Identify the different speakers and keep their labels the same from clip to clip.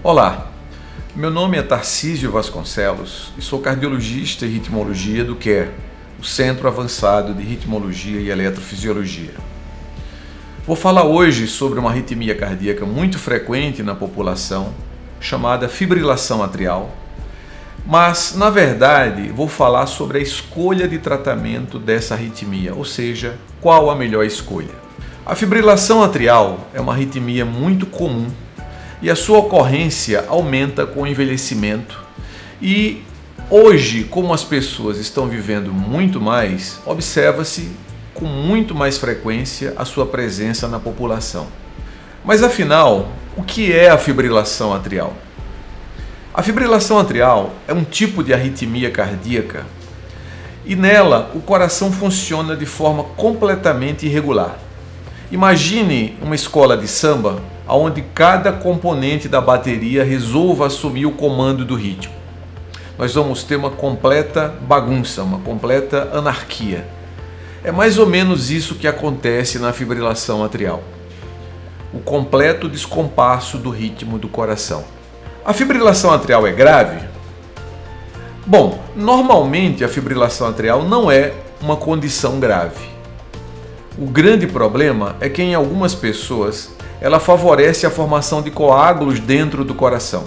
Speaker 1: Olá, meu nome é Tarcísio Vasconcelos e sou cardiologista e ritmologia do CARE, o Centro Avançado de Ritmologia e Eletrofisiologia. Vou falar hoje sobre uma arritmia cardíaca muito frequente na população, chamada fibrilação atrial, mas, na verdade, vou falar sobre a escolha de tratamento dessa arritmia, ou seja, qual a melhor escolha. A fibrilação atrial é uma arritmia muito comum e a sua ocorrência aumenta com o envelhecimento. E hoje, como as pessoas estão vivendo muito mais, observa-se com muito mais frequência a sua presença na população. Mas afinal, o que é a fibrilação atrial? A fibrilação atrial é um tipo de arritmia cardíaca e nela o coração funciona de forma completamente irregular. Imagine uma escola de samba onde cada componente da bateria resolva assumir o comando do ritmo. Nós vamos ter uma completa bagunça, uma completa anarquia. É mais ou menos isso que acontece na fibrilação atrial. O completo descompasso do ritmo do coração. A fibrilação atrial é grave? Bom, normalmente a fibrilação atrial não é uma condição grave. O grande problema é que em algumas pessoas ela favorece a formação de coágulos dentro do coração.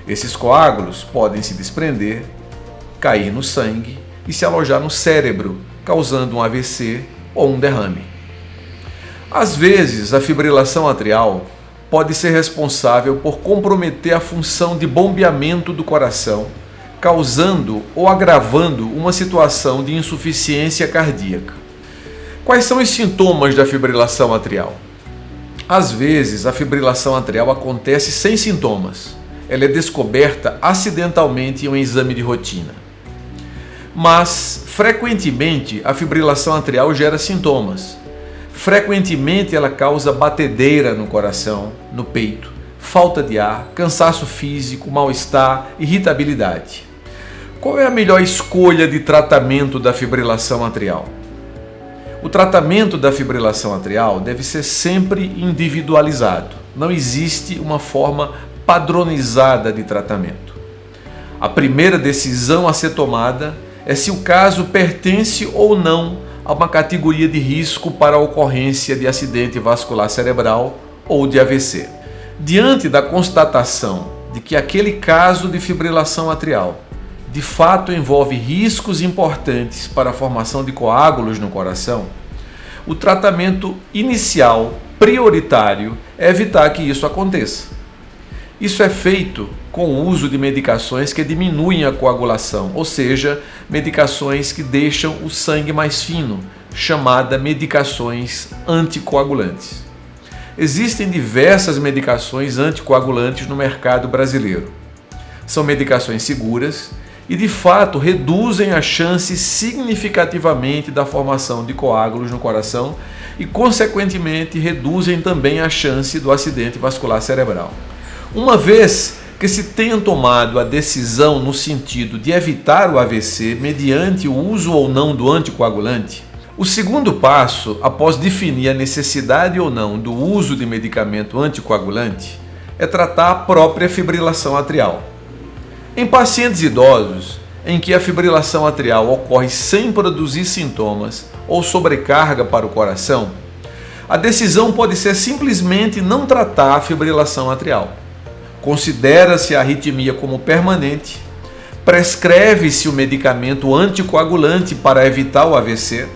Speaker 1: Esses coágulos podem se desprender, cair no sangue e se alojar no cérebro, causando um AVC ou um derrame. Às vezes, a fibrilação atrial pode ser responsável por comprometer a função de bombeamento do coração, causando ou agravando uma situação de insuficiência cardíaca. Quais são os sintomas da fibrilação atrial? Às vezes, a fibrilação atrial acontece sem sintomas. Ela é descoberta acidentalmente em um exame de rotina. Mas, frequentemente, a fibrilação atrial gera sintomas. Frequentemente, ela causa batedeira no coração, no peito, falta de ar, cansaço físico, mal-estar, irritabilidade. Qual é a melhor escolha de tratamento da fibrilação atrial? O tratamento da fibrilação atrial deve ser sempre individualizado. Não existe uma forma padronizada de tratamento. A primeira decisão a ser tomada é se o caso pertence ou não a uma categoria de risco para a ocorrência de acidente vascular cerebral ou de AVC. Diante da constatação de que aquele caso de fibrilação atrial de fato envolve riscos importantes para a formação de coágulos no coração, o tratamento inicial, prioritário, é evitar que isso aconteça. Isso é feito com o uso de medicações que diminuem a coagulação, ou seja, medicações que deixam o sangue mais fino, chamadas medicações anticoagulantes. Existem diversas medicações anticoagulantes no mercado brasileiro. São medicações seguras e, de fato, reduzem a chance significativamente da formação de coágulos no coração e, consequentemente, reduzem também a chance do acidente vascular cerebral. Uma vez que se tenha tomado a decisão no sentido de evitar o AVC mediante o uso ou não do anticoagulante, o segundo passo, após definir a necessidade ou não do uso de medicamento anticoagulante, é tratar a própria fibrilação atrial. Em pacientes idosos, em que a fibrilação atrial ocorre sem produzir sintomas ou sobrecarga para o coração, a decisão pode ser simplesmente não tratar a fibrilação atrial. Considera-se a arritmia como permanente, prescreve-se o medicamento anticoagulante para evitar o AVC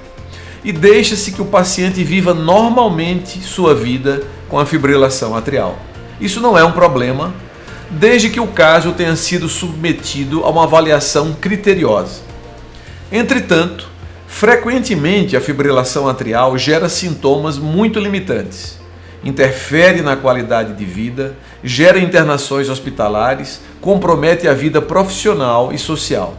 Speaker 1: e deixa-se que o paciente viva normalmente sua vida com a fibrilação atrial. Isso não é um problema, desde que o caso tenha sido submetido a uma avaliação criteriosa. Entretanto, frequentemente a fibrilação atrial gera sintomas muito limitantes, interfere na qualidade de vida, gera internações hospitalares, compromete a vida profissional e social.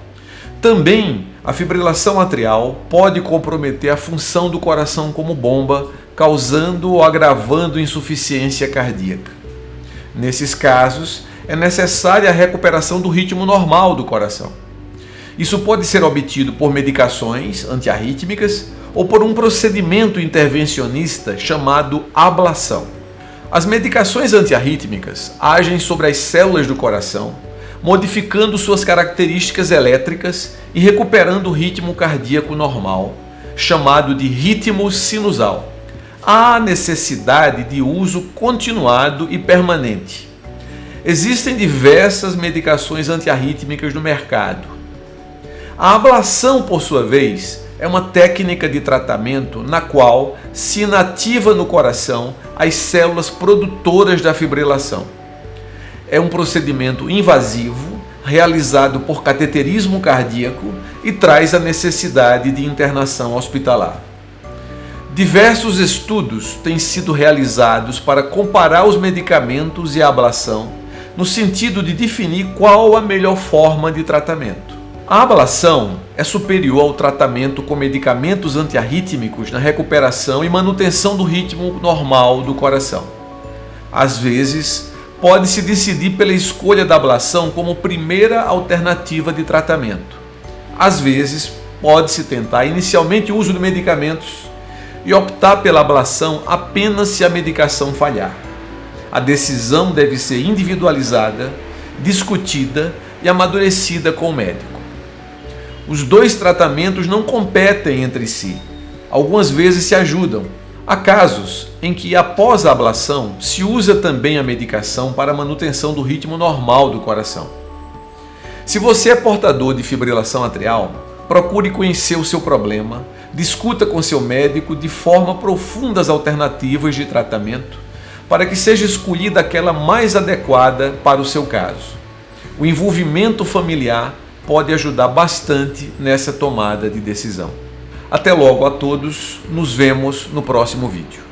Speaker 1: Também, a fibrilação atrial pode comprometer a função do coração como bomba, causando ou agravando insuficiência cardíaca. Nesses casos, é necessária a recuperação do ritmo normal do coração. Isso pode ser obtido por medicações antiarrítmicas ou por um procedimento intervencionista chamado ablação. As medicações antiarrítmicas agem sobre as células do coração, modificando suas características elétricas e recuperando o ritmo cardíaco normal, chamado de ritmo sinusal. Há necessidade de uso continuado e permanente. Existem diversas medicações antiarrítmicas no mercado. A ablação, por sua vez, é uma técnica de tratamento na qual se inativa no coração as células produtoras da fibrilação. É um procedimento invasivo, realizado por cateterismo cardíaco e traz a necessidade de internação hospitalar. Diversos estudos têm sido realizados para comparar os medicamentos e a ablação, no sentido de definir qual a melhor forma de tratamento. A ablação é superior ao tratamento com medicamentos antiarrítmicos na recuperação e manutenção do ritmo normal do coração. Às vezes, pode-se decidir pela escolha da ablação como primeira alternativa de tratamento. Às vezes, pode-se tentar inicialmente o uso de medicamentos e optar pela ablação apenas se a medicação falhar. A decisão deve ser individualizada, discutida e amadurecida com o médico. Os dois tratamentos não competem entre si. Algumas vezes se ajudam. Há casos em que, após a ablação, se usa também a medicação para a manutenção do ritmo normal do coração. Se você é portador de fibrilação atrial, procure conhecer o seu problema, discuta com seu médico de forma profunda as alternativas de tratamento, para que seja escolhida aquela mais adequada para o seu caso. O envolvimento familiar pode ajudar bastante nessa tomada de decisão. Até logo a todos, nos vemos no próximo vídeo.